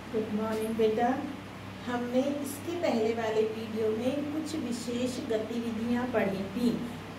Good morning बेटा। हमने इसके पहले वाले वीडियो में कुछ विशेष गतिविधियां पढ़ी थी।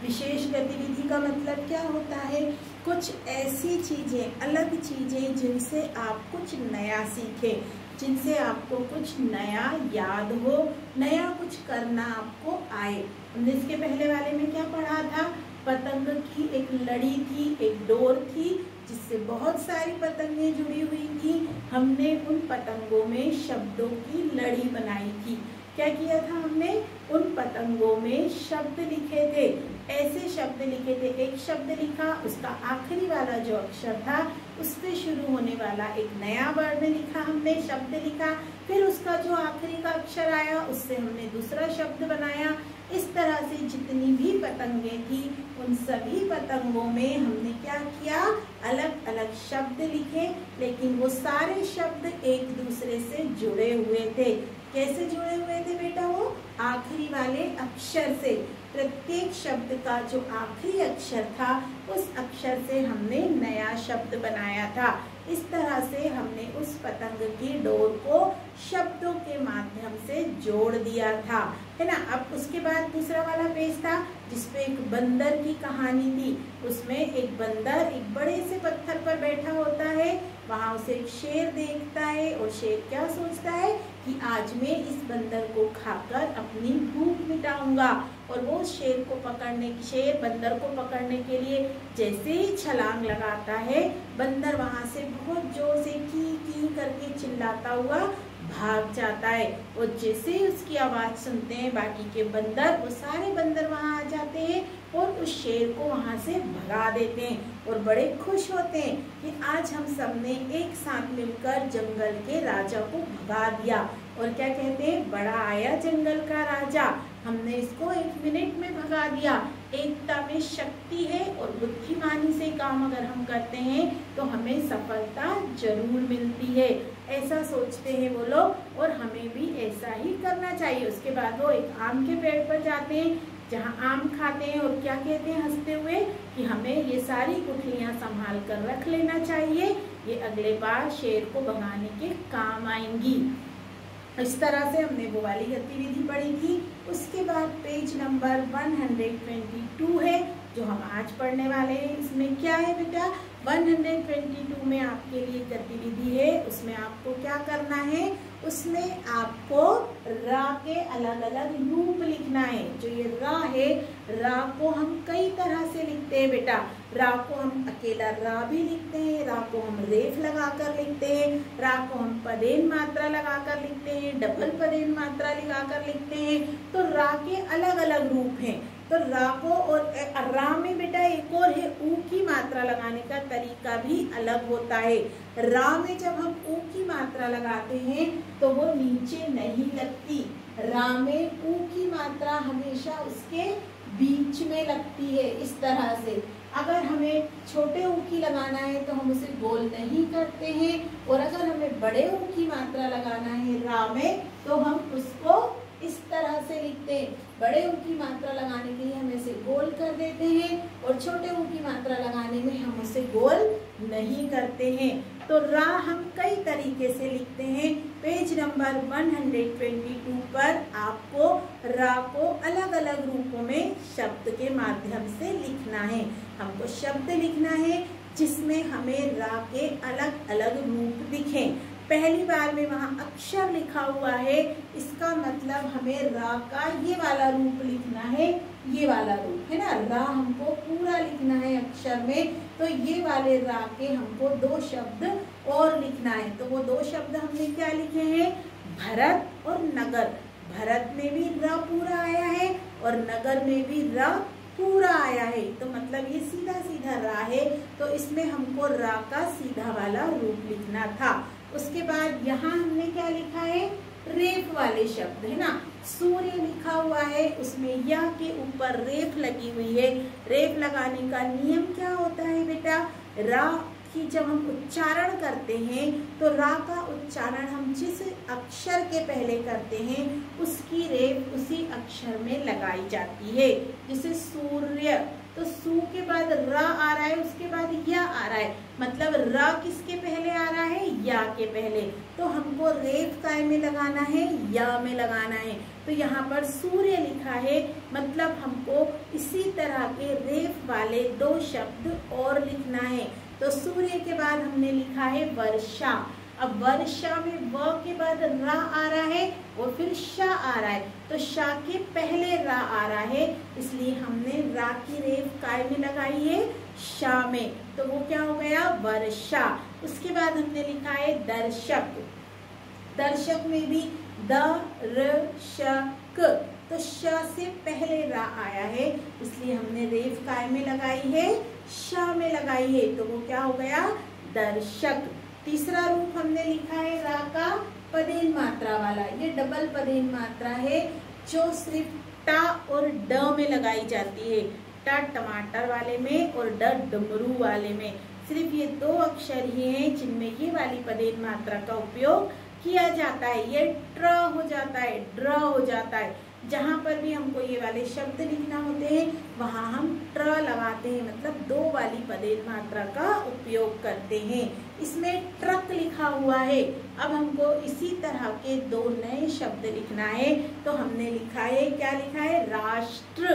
विशेष गतिविधि का मतलब क्या होता है? कुछ ऐसी चीज़ें, अलग चीज़ें जिनसे आप कुछ नया सीखें, जिनसे आपको कुछ नया याद हो, नया कुछ करना आपको आए। हमने इसके पहले वाले में क्या पढ़ा था? पतंग की एक लड़ी थी, एक डोर थी जिससे बहुत सारी पतंगें जुड़ी हुई थी। हमने उन पतंगों में शब्दों की लड़ी बनाई थी। क्या किया था हमने? उन पतंगों में शब्द लिखे थे, ऐसे शब्द लिखे थे। एक शब्द लिखा, उसका आखिरी वाला जो अक्षर था उससे शुरू होने वाला एक नया वर्ण लिखा, हमने शब्द लिखा। फिर उसका जो आखिरी का अक्षर आया उससे हमने दूसरा शब्द बनाया। इस तरह से जितनी भी पतंगें थी उन सभी पतंगों में हमने क्या किया? अलग अलग शब्द लिखे, लेकिन वो सारे शब्द एक दूसरे से जुड़े हुए थे। कैसे जुड़े हुए थे बेटा? वो आखिरी वाले अक्षर से। प्रत्येक शब्द का जो आखिरी अक्षर था उस अक्षर से हमने नया शब्द बनाया था। इस तरह से हमने उस पतंग की डोर को शब्दों के माध्यम से जोड़ दिया था, है ना। अब उसके बाद दूसरा वाला पेज था जिसपे एक बंदर की कहानी थी। उसमें एक बंदर एक बड़े से पत्थर पर बैठा होता है, वहां उसे एक शेर देखता है और शेर क्या सोचता है कि आज मैं इस बंदर को खाकर अपनी भूख मिटाऊंगा। और वो शेर बंदर को पकड़ने के लिए जैसे ही छलांग लगाता है, बंदर वहां से बहुत जोर से की करके चिल्लाता हुआ भाग जाता है। और जैसे ही उसकी आवाज सुनते हैं बाकी के बंदर, वो सारे बंदर वहां आ जाते हैं और उस शेर को वहां से भगा देते हैं और बड़े खुश होते हैं कि आज हम सबने एक साथ मिलकर जंगल के राजा को भगा दिया। और क्या कहते हैं? बड़ा आया जंगल का राजा, हमने इसको 1 मिनट में भगा दिया। एकता में शक्ति है और बुद्धिमानी से काम अगर हम करते हैं तो हमें सफलता जरूर मिलती है, ऐसा सोचते हैं वो लोग, और हमें भी ऐसा ही करना चाहिए। उसके बाद वो एक आम के पेड़ पर जाते हैं जहाँ आम खाते हैं और क्या कहते हैं हंसते हुए कि हमें ये सारी गुठलियां संभाल कर रख लेना चाहिए, ये अगले बार शेर को भगाने के काम आएंगी। इस तरह से हमने वो वाली गतिविधि पढ़ी थी। उसके बाद पेज नंबर 122 है जो हम आज पढ़ने वाले हैं। इसमें क्या है बेटा? 122 में आपके लिए गतिविधि है। उसमें आपको क्या करना है? उसमें आपको रा के अलग अलग रूप लिखना है। जो ये रा है, रा को हम कई तरह से लिखते हैं बेटा। रा को हम अकेला रा भी लिखते हैं, रा को हम रेफ लगाकर लिखते हैं, रा को हम पदेन मात्रा लगाकर लिखते हैं, डबल पदेन मात्रा लगाकर लिखते हैं। तो रा के अलग अलग रूप हैं। तो रा को और रा में बेटा एक और है, ऊ की मात्रा लगाने का तरीका भी अलग होता है। रा में जब हम ऊ की मात्रा लगाते हैं तो वो नीचे नहीं लगती। रा में ऊ की मात्रा हमेशा उसके बीच में लगती है, इस तरह से। अगर हमें छोटे ऊ की लगाना है तो हम उसे गोल नहीं करते हैं, और अगर हमें बड़े ऊ की मात्रा लगाना है रा में तो हम उसको इस तरह से लिखते हैं। बड़े ऊ की मात्रा लगाने के लिए हम इसे गोल कर देते हैं और छोटे ऊ की मात्रा लगाने में हम उसे गोल नहीं करते हैं। तो रा हम कई तरीके से लिखते हैं। पेज नंबर 122 पर आपको रा को अलग अलग रूपों में शब्द के माध्यम से लिखना है। हमको शब्द लिखना है जिसमें हमें रा के अलग अलग रूप दिखें। पहली बार में वहां अक्षर लिखा हुआ है, इसका मतलब हमें रा का ये वाला रूप लिखना है, ये वाला रूप है ना। रा हमको पूरा लिखना है अक्षर में, तो ये वाले रा के हमको 2 शब्द और लिखना है। तो वो 2 शब्द हमने क्या लिखे हैं? भरत और नगर। भरत में भी रा पूरा आया है और नगर में भी रा पूरा आया है। तो मतलब ये सीधा सीधा रा है, तो इसमें हमको रा का सीधा वाला रूप लिखना था। उसके बाद यहाँ हमने क्या लिखा है? रेफ वाले शब्द, है ना। सूर्य लिखा हुआ है, उसमें या के ऊपर रेफ लगी हुई है। रेफ लगाने का नियम क्या होता है बेटा? रा की जब हम उच्चारण करते हैं तो रा का उच्चारण हम जिस अक्षर के पहले करते हैं उसकी रेफ उसी अक्षर में लगाई जाती है। जैसे सूर्य, तो सु के बाद र आ रहा है, उसके बाद या आ रहा है, मतलब र किसके पहले आ रहा है, या के पहले। तो हमको रेफ काय में लगाना है, या में लगाना है। तो यहाँ पर सूर्य लिखा है, मतलब हमको इसी तरह के रेफ वाले 2 शब्द और लिखना है। तो सूर्य के बाद हमने लिखा है वर्षा। अब वर्षा में व के बाद रा आ रहा है और फिर शा आ रहा है, तो शा के पहले रा आ रहा है, इसलिए हमने रा की रेफ काय में लगाई है, शा में। तो वो क्या हो गया, वर्षा। उसके बाद हमने लिखा है दर्शक। दर्शक में भी द र श क, तो श से पहले रा आया है, इसलिए हमने रेफ काय में लगाई है, शा में लगाई है। तो वो क्या हो गया, दर्शक। तीसरा रूप हमने लिखा है रा का पदेन मात्रा वाला। ये डबल पदेन मात्रा है जो सिर्फ टा और ड में लगाई जाती है। टा टमाटर वाले में और ड डमरू वाले में। सिर्फ ये 2 अक्षर ही हैं जिनमें ये वाली पदेन मात्रा का उपयोग किया जाता है। ये ट्र हो जाता है, ड्र हो जाता है। जहाँ पर भी हमको ये वाले शब्द लिखना होते हैं वहाँ हम ट्र लगाते हैं, मतलब 2 वाली पदेन मात्रा का उपयोग करते हैं। इसमें ट्रक लिखा हुआ है। अब हमको इसी तरह के 2 नए शब्द लिखना है, तो हमने लिखा है, क्या लिखा है, राष्ट्र।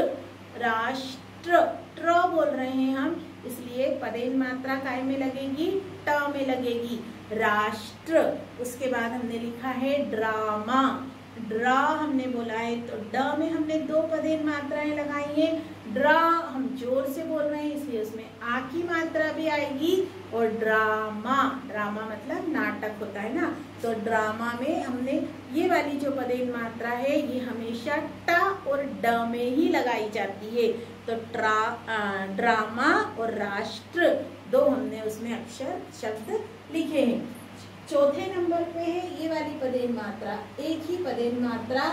राष्ट्र, ट्र बोल रहे हैं हम, इसलिए पदेन मात्रा काय में लगेगी, ट में लगेगी, राष्ट्र। उसके बाद हमने लिखा है ड्रामा। ड्रा हमने बोला है, तो ड में हमने 2 पदेन मात्राएं लगाई हैं। ड्रा हम जोर से बोल रहे हैं, इसलिए उसमें आ की मात्रा भी आएगी। और ड्रामा, ड्रामा मतलब नाटक होता है ना, तो ड्रामा में हमने ये वाली जो पदेन मात्रा है ये हमेशा टा और ड में ही लगाई जाती है। तो ड्रामा और राष्ट्र 2 हमने उसमें अक्षर शब्द लिखे हैं। चौथे नंबर पे है ये वाली पदेन मात्रा, एक ही पदेन मात्रा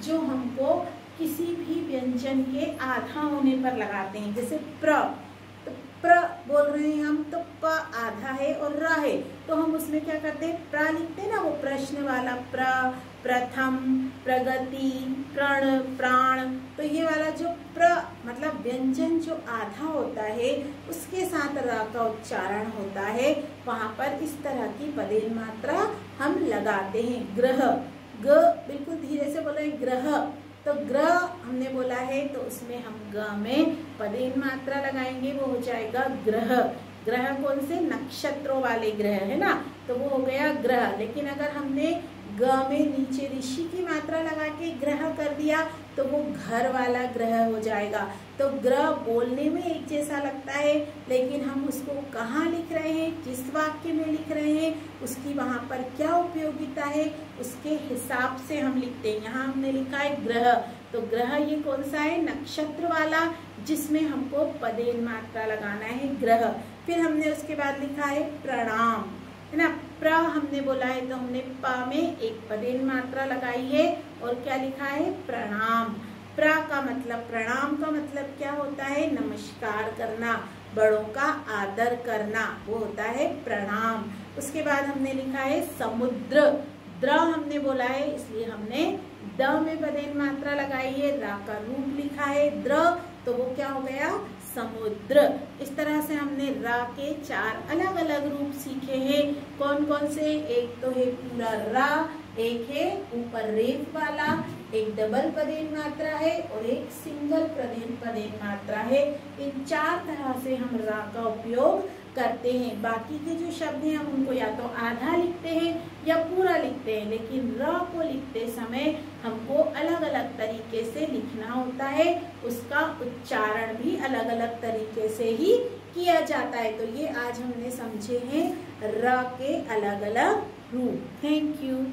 जो हमको किसी भी व्यंजन के आधा होने पर लगाते हैं। जैसे प्र, तो प्र बोल रहे हैं हम, तो प आधा है और र है, तो हम उसमें क्या करते हैं, प्र लिखते हैं ना, वो प्रश्न वाला प्र, प्रथम, प्रगति, प्रण, प्राण। तो ये वाला जो प्र मतलब व्यंजन जो आधा होता है उसके साथ र का उच्चारण होता है, वहां पर इस तरह की पदेन मात्रा हम लगाते हैं। ग्रह, ग बिल्कुल धीरे से बोलो, ग्रह। तो ग्रह हमने बोला है, तो उसमें हम ग में पदेन मात्रा लगाएंगे, वो हो जाएगा ग्रह। ग्रह कौन से, नक्षत्रों वाले ग्रह है ना, तो वो हो गया ग्रह। लेकिन अगर हमने ग में नीचे ऋषि की मात्रा लगा के ग्रह कर दिया तो वो घर वाला ग्रह हो जाएगा। तो ग्रह बोलने में एक जैसा लगता है, लेकिन हम उसको कहाँ लिख रहे हैं, जिस वाक्य में लिख रहे हैं उसकी वहां पर क्या उपयोगिता है, उसके हिसाब से हम लिखते हैं। यहाँ हमने लिखा है ग्रह, तो ग्रह ये कौन सा है, नक्षत्र वाला, जिसमें हमको पदेन मात्रा लगाना है, ग्रह। फिर हमने उसके बाद लिखा है प्रणाम, है ना। प्र हमने बोला है, तो हमने प में एक पदेन मात्रा लगाई है और क्या लिखा है, प्रणाम। प्र का मतलब, प्रणाम का मतलब क्या होता है, नमस्कार करना, बड़ों का आदर करना, वो होता है प्रणाम। उसके बाद हमने लिखा है समुद्र। द्र हमने बोला है, इसलिए हमने द में पदेन मात्रा लगाई है, रा का रूप लिखा है द्र, तो वो क्या हो गया, समुद्र। इस तरह से हमने रा के 4 अलग अलग रूप सीखे हैं। कौन कौन से, एक तो है पूरा रा, एक है ऊपर रेफ वाला, एक डबल पदेन मात्रा है और एक सिंगल पदेन मात्रा है। इन 4 तरह से हम रा का उपयोग करते हैं। बाकी के जो शब्द हैं हम उनको या तो आधा लिखते हैं या पूरा लिखते हैं, लेकिन र को लिखते समय हमको अलग अलग तरीके से लिखना होता है, उसका उच्चारण भी अलग अलग तरीके से ही किया जाता है। तो ये आज हमने समझे हैं र के अलग अलग रूप। Thank you.